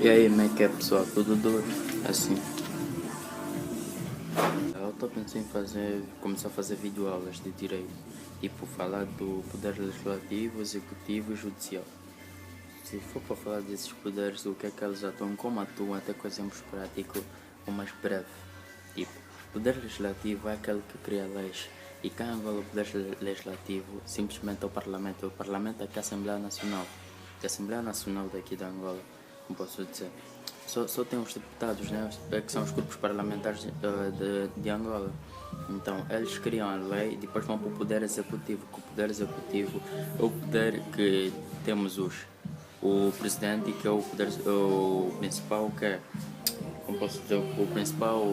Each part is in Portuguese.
E aí, como é que é, pessoal? Tudo doido? Assim. Eu estou pensando em começar a fazer videoaulas de direito. Tipo, falar do poder legislativo, executivo e judicial. Se for para falar desses poderes, o que é que eles atuam, como atuam, até com exemplos práticos, o mais breve. Tipo, o poder legislativo é aquele que cria leis. E quem Angola o poder legislativo simplesmente é o Parlamento. O Parlamento é que é a Assembleia Nacional. A Assembleia Nacional daqui de Angola, como posso dizer. Só tem os deputados, né? Que são os grupos parlamentares de Angola. Então, eles criam a lei e depois vão para o Poder Executivo. Que o Poder Executivo é o poder que temos o presidente, que é o principal, que é, como posso dizer, o principal,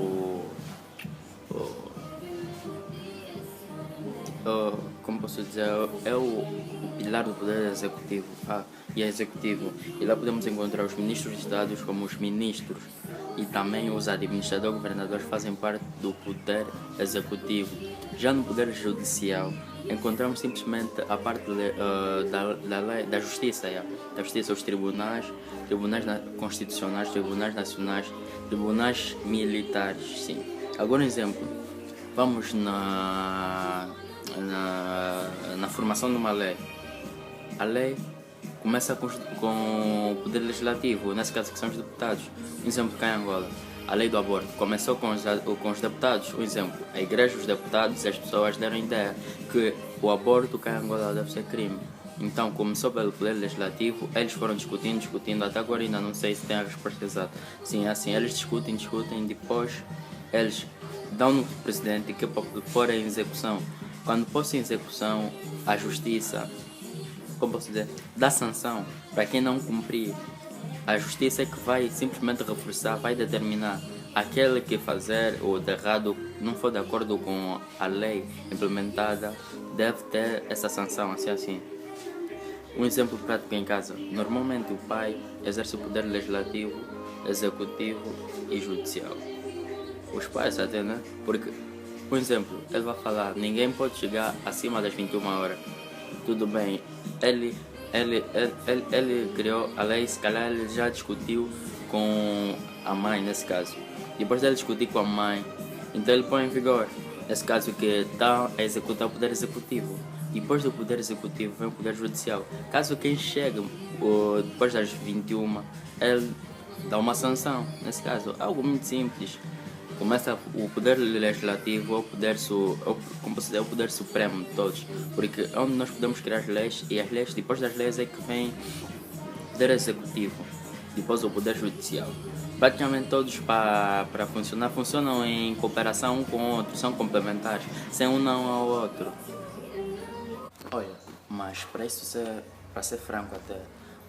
como posso dizer, é o pilar do poder executivo. E é executivo. E lá podemos encontrar os ministros de Estados, como os ministros, e também os administradores, governadores fazem parte do poder executivo. Já no poder judicial, encontramos simplesmente a parte da lei, da justiça, da justiça, os tribunais, constitucionais, tribunais nacionais, tribunais militares, sim. Agora um exemplo, vamos na formação de uma lei. A lei começa com o poder legislativo, nesse caso que são os deputados. Um exemplo cá em Angola, a lei do aborto começou com os deputados. Um exemplo, a igreja, os deputados e as pessoas deram a ideia que o aborto cá em Angola deve ser crime. Então começou pelo poder legislativo, eles foram discutindo, até agora ainda não sei se tem a resposta exata. Sim, é assim, eles discutem, depois eles dão no presidente que é para pôr em execução. Quando pôs em execução, a justiça, como posso dizer, dá sanção para quem não cumprir. A justiça é que vai simplesmente reforçar, vai determinar aquele que fazer ou de errado não for de acordo com a lei implementada, deve ter essa sanção, assim. Um exemplo prático em casa. Normalmente o pai exerce o poder legislativo, executivo e judicial. Os pais até, né? Porque, por exemplo, ele vai falar, ninguém pode chegar acima das 21 horas. Tudo bem, ele criou a lei, se calhar ele já discutiu com a mãe nesse caso. Depois dele discutir com a mãe, então ele põe em vigor. Nesse caso que está a executar o poder executivo. Depois do poder executivo vem o poder judicial. Caso quem chegue depois das 21, ele dá uma sanção. Nesse caso, algo muito simples. Começa o poder legislativo, como posso dizer, é o poder supremo de todos, porque é onde nós podemos criar as leis, e as leis, depois das leis é que vem o poder executivo, depois o poder judicial. Praticamente todos para funcionar, funcionam em cooperação um com o outro, são complementares, sem um não ao outro. Olha, mas para ser franco até,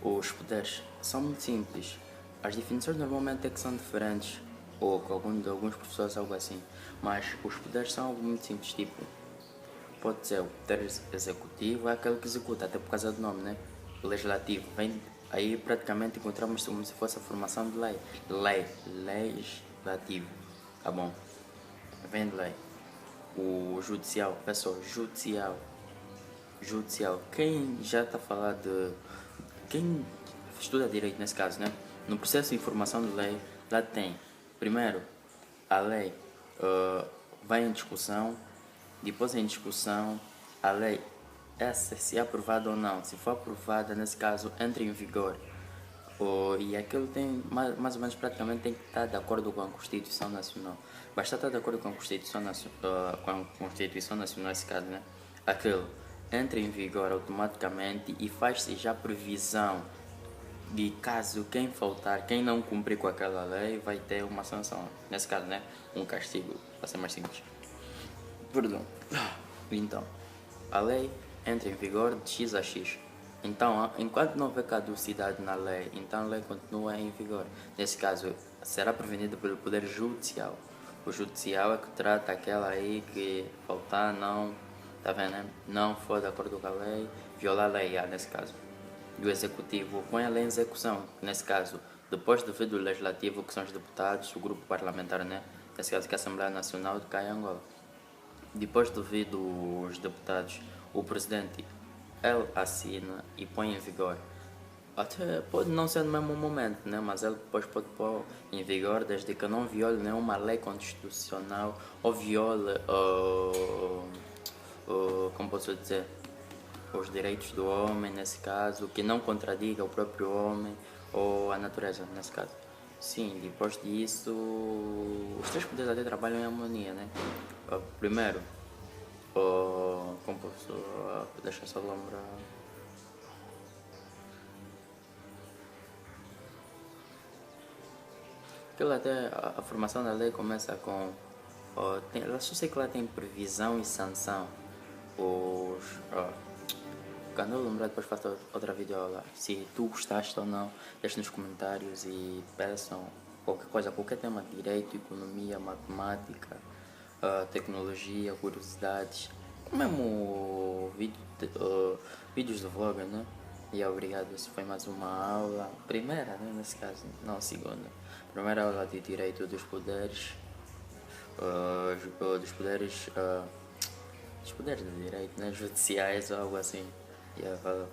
os poderes são muito simples. As definições normalmente é que são diferentes, ou com alguns professores, algo assim. Mas os poderes são algo muito simples, tipo, pode ser o poder executivo, é aquele que executa, até por causa do nome, né? O legislativo, vem, aí praticamente encontramos como se fosse a formação de lei. Legislativo, tá bom? Vem de lei. O judicial, pessoal, judicial. Quem já está a falar de. Quem estuda direito nesse caso, né? No processo de informação de lei, lá tem, primeiro, a lei vai em discussão, depois em discussão, a lei se é aprovada ou não. Se for aprovada, nesse caso, entra em vigor. E aquilo tem, mais ou menos, praticamente tem que estar de acordo com a Constituição Nacional. Basta estar de acordo com a Constituição Nacional, nesse caso, né? Aquilo entra em vigor automaticamente e faz-se já previsão de caso quem faltar, quem não cumprir com aquela lei, vai ter uma sanção. Nesse caso, né? Um castigo, para ser mais simples. Perdão. Então, a lei entra em vigor de X a X. Então, enquanto não houver caducidade na lei, então a lei continua em vigor. Nesse caso, será prevenida pelo Poder Judicial. O Judicial é que trata aquela aí que faltar, não, tá vendo, né? Não for de acordo com a lei, violar a lei, nesse caso. E o Executivo põe a lei em execução. Nesse caso, depois do do Legislativo, que são os deputados, o grupo parlamentar, né? Nesse caso, que é a Assembleia Nacional de cá em Angola. Depois do dos deputados, o presidente ele assina e põe em vigor Até pode não ser no mesmo momento, né? Mas ele depois pode pôr em vigor desde que não viole nenhuma lei constitucional ou viole, como posso dizer, os direitos do homem, nesse caso, que não contradiga o próprio homem ou a natureza, nesse caso. Sim, depois disso, os três poderes até trabalham em harmonia, né? Primeiro, como posso, deixa eu só lembrar. Aquilo até, a formação da lei começa com. Eu só sei que lá tem previsão e sanção. Os, quando eu lembrar, depois faço outra videoaula. Se tu gostaste ou não, deixe nos comentários e peçam qualquer coisa, qualquer tema de direito, economia, matemática, tecnologia, curiosidades. Mesmo vídeos do vlog, né? E obrigado, isso foi mais uma aula. Primeira, né? Nesse caso, não segunda. Primeira aula de direito dos poderes. Dos poderes. Dos poderes do direito, né? Judiciais ou algo assim. Yeah, valeu.